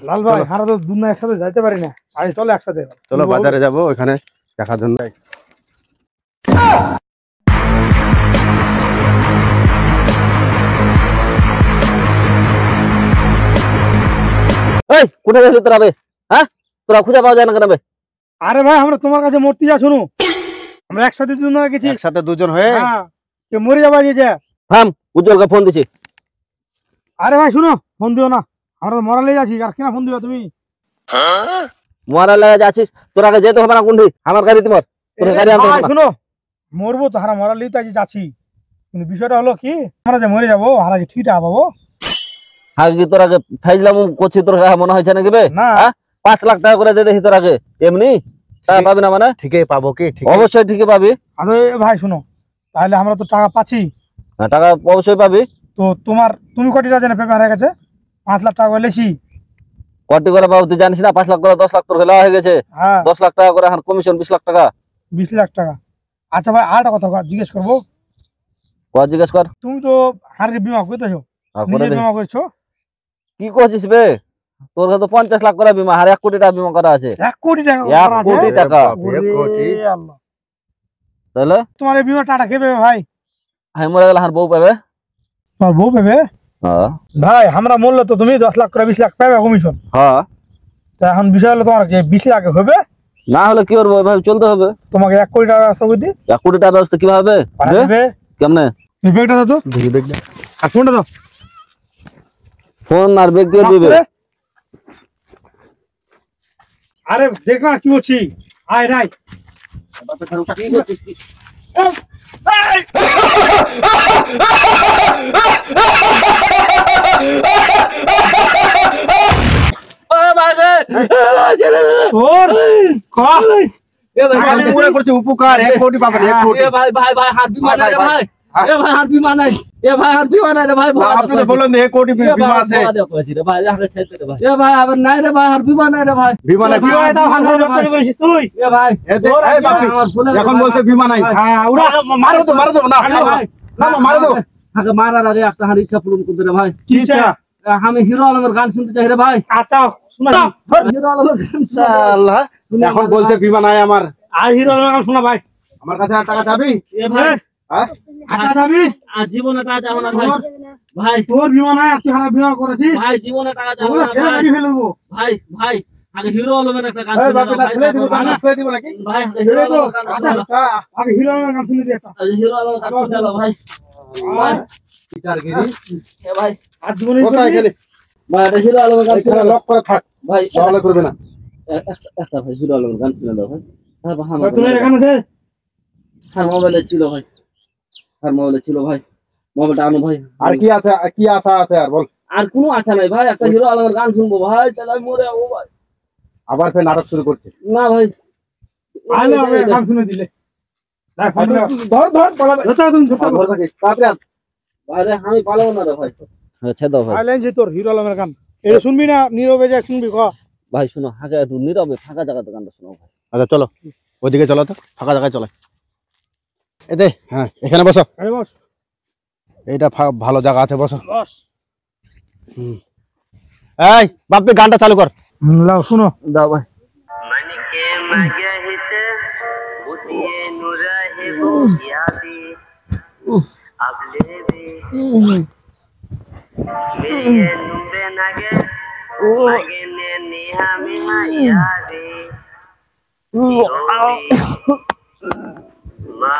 লাল ভাই হারা তো দুনা একসাথে যাইতে পারি না, আজ চলো একসাথে, চলো বাজারে যাবো ওখানে দেখার জন্য। কোথায় গেছিস তোরা? হ্যাঁ, তোরা খুঁজে পাওয়া যায় না কেন? আরে ভাই আমরা তোমার কাছে মরতে যা, শুনো আমরা একসাথে দুজন হয়ে গেছি, একসাথে দুজন হয়ে মরে যাবা যে। থাম, উজ্জ্বলকে ফোন দিছি। আরে ভাই শুনো, ফোন দিও না, আমরা তো মরা লেগে যাচ্ছি, আর কিনা ফোন দিবা তুমি? মরা লেগে যাচ্ছিস, তোর আগে যেতে হবে না কোনটি? আমার গাড়ি তোমার, তোর গাড়ি আনতে হবে না। শুনো, মরবো তো, হারা মরা লেগে তো যাচ্ছি, কিন্তু বিষয়টা হলো কি, আমরা যে মরে যাবো হারা কি ঠিকটা পাবো? আগে কি তোর আগে ফাইজলাম করছি, তোর মনে হয়েছে নাকি বে? না 5 লাখ টাকা করে দিয়ে দেখি তোর আগে, এমনি টাকা পাবি না মানে? ঠিকই পাবো কি? অবশ্যই ঠিকই পাবি। আরে ভাই শুনো, তাহলে আমরা তো টাকা পাচ্ছি, টাকা অবশ্যই পাবি। তো তুমি কটি টাকা জানে পেপার হয়ে গেছে? 5 লাখ টাকা লেছি। কটি করে পাবো তুই জানিস না? 5 লাখ করে 10 লাখ তোর খেলা হয়ে গেছে। 10 লাখ টাকা করে এখন কমিশন 20 লাখ টাকা। 20 লাখ টাকা। আচ্ছা ভাই আর একটা কথা জিজ্ঞেস করবো। জিজ্ঞেস কর। তুমি তো হারের বিমা করতেছো, বিমা করছো কি করছিস বে? তোর তো 50 লাখ করে বিমা, আর 1 কোটি টাকা বিমা করা আছে। 1 কোটি টাকা? 1 কোটি টাকা। তাহলে তোমার এই বিমা টাকা কে পাবে ভাই? আমি মরে গেলে আমার বউ পাবে। তোমার বউ পাবে? হ্যাঁ ভাই আমরা মরলে তো তুমি 10 লাখ করে 20 লাখ পাবে কমিশন। হ্যাঁ, তা এখন বিষয় হলো তোমার 20 লাখ হবে না হলে কি করবো ভাই? চলতে হবে। তোমাকে 1 কোটি টাকা ব্যবস্থা করে দিই। 1 কোটি টাকা ব্যবস্থা কিভাবে হবে? কেমনে? ব্যাগটা দাও তো, ব্যাগটা আর ফোনটা দাও। ফোন আর ব্যাগ দিয়ে দিবে। আরে দেখ না কি হচ্ছে, আয় রাই কি করছিস কি? উপকার 1 কোটি পাবেন। 1 কোটি ভাই ভাই ভাই হাত বিমা নাই রে ভাই। ভাই হাত বিমা নাই। ভাই হাত বিমা নাই রে ভাই। আপনি তো বলেন 1 কোটি বিমা আছে। ভাই আগে ছেড়ে দে ভাই। ভাই আবার নাই রে ভাই, হাত বিমা নাই রে ভাই। বিমা নাই? বিমা দাও, হাত করেছিস তুই? ভাই এই বাপি যখন বলছে বিমা নাই, ওরা মারো তো না না মারো তো। আগে মারার আগে একটা হার ইচ্ছা পূরণ করতে রে ভাই। কি ইচ্ছা? আমি হিরো আলমের গান শুনতে চাই রে ভাই। আচ্ছা শোনা, হিরো আলমের গান আল্লাহ এখন বলছে বিমা নাই আমার। হিরো আলমের গান শোনা ভাই। আমার কাছে টাকা যাবি? ভাই টাকা যাবি? আর জীবনে টাকা যাবে না ভাই। ভাই তোর বিমা নাই, তুই হারা বিমা করেছিস? ভাই জীবনে টাকা যাবে না ভাই। ভাই আগে হিরো আলমের একটা গান এই বাপি না ফেলে দিব নাকি? ভাই হিরো আলমের গান আগে হিরো আলমের গান শুনে দে একটা। হিরো আলমের গান শুনে দাও ভাই। গিটারগিরি ভাই আর জীবনে কোথায় গেলি? ভাই এটা হিরো আলমের গান শুনে লক করে থাক ভাই, তাহলে করবে না। একটা ভাই হিরো আলমের গান শুনে দাও ভাই। তুমি এখানে আছে? হ্যাঁ মোবাইলে ছিল ভাই, ভাই মোবাইলটা আনো ভাই। আর কি আছে, কি আশা আছে আর বল? আর কোনো আশা নাই ভাই, একটা হিরো আলমের গান শুনবো ভাই, তাহলে আমি মরে যাবো ভাই। আবার ফের নাটক শুরু করছিস? না ভাই আলে আমি গান শুনে দিলে আমি পালাবো না রে ভাই। আচ্ছা দাও ভাই। আইলেন যে তোর হিরো আলমের গান এটা শুনবি না, নীরবে যা শুনবি ক ভাই। শোনো আগে একটু নীরবে ফাঁকা জায়গাতে গানটা শোনাও ভাই। আচ্ছা চলো ওইদিকে চলো তো, ফাঁকা জায়গায় চলো। এতে হ্যাঁ এখানে বসো। আরে বস, এইটা ভালো জায়গা আছে, বসো। বস। এই বাপ্পি গানটা চালু কর। লাও শুনো। দাও ভাই। मनके मगहित बुतिये नुरहि बोयादी अबले भी मेरे नुबे नगे मगे ने निहा मिहा यादी मा